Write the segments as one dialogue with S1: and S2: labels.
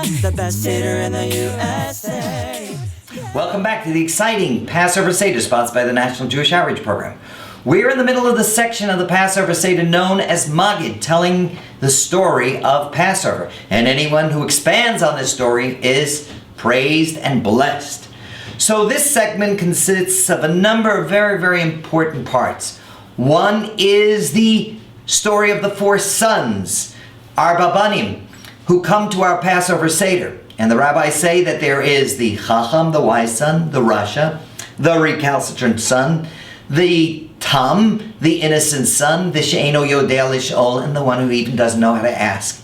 S1: The best Seder in the USA.
S2: Welcome back to the exciting Passover Seder sponsored by the National Jewish Outreach Program. We're in the middle of the section of the Passover Seder known as Maggid, telling the story of Passover. And anyone who expands on this story is praised and blessed. So this segment consists of a number of very, very important parts. One is the story of the four sons, Arba Banim, who come to our Passover Seder. And the rabbis say that there is the Chacham, the wise son, the Rasha, the recalcitrant son, the Tam, the innocent son, the She'eno Yodea Lish'ol, and the one who even doesn't know how to ask.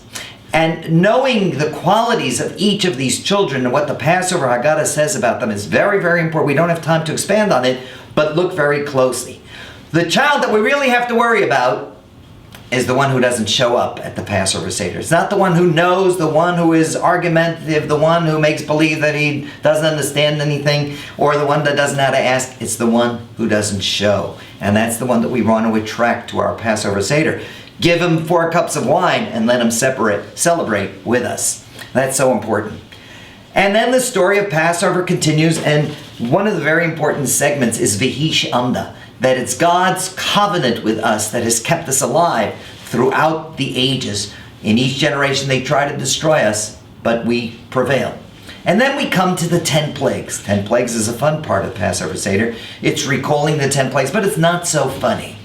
S2: And knowing the qualities of each of these children and what the Passover Haggadah says about them is very, very important. We don't have time to expand on it, but look very closely. The child that we really have to worry about is the one who doesn't show up at the Passover Seder. It's not the one who knows, the one who is argumentative, the one who makes believe that he doesn't understand anything, or the one that doesn't know how to ask. It's the one who doesn't show. And that's the one that we want to attract to our Passover Seder. Give him 4 cups of wine and let him celebrate with us. That's so important. And then the story of Passover continues, and one of the very important segments is Vihish Amda, that it's God's covenant with us that has kept us alive throughout the ages. In each generation they try to destroy us, but we prevail. And then we come to the 10 plagues. 10 plagues is a fun part of Passover Seder. It's recalling the 10 plagues, but it's not so funny.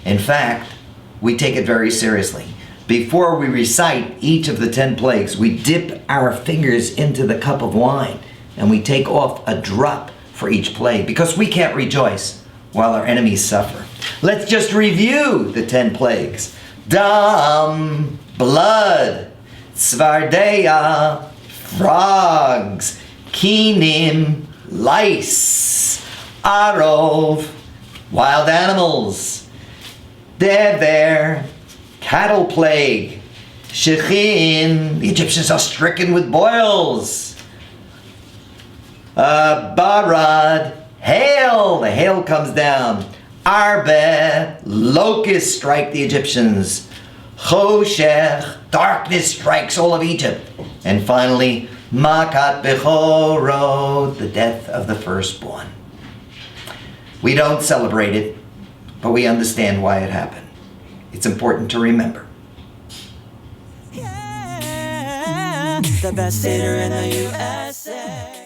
S2: In fact, we take it very seriously. Before we recite each of the 10 plagues, we dip our fingers into the cup of wine and we take off a drop for each plague because we can't rejoice while our enemies suffer. Let's just review the 10 plagues. Dam, blood. Svardeya, frogs. Kinim, lice. Arov, wild animals. Dever, cattle plague. Shechin, the Egyptians are stricken with boils. Barad, hail, the hail comes down. Arbe, locusts strike the Egyptians. Choshech, darkness strikes all of Egypt. And finally, Makat Bechorot, the death of the firstborn. We don't celebrate it, but we understand why it happened. It's important to remember.
S1: Yeah, the best Seder in the USA.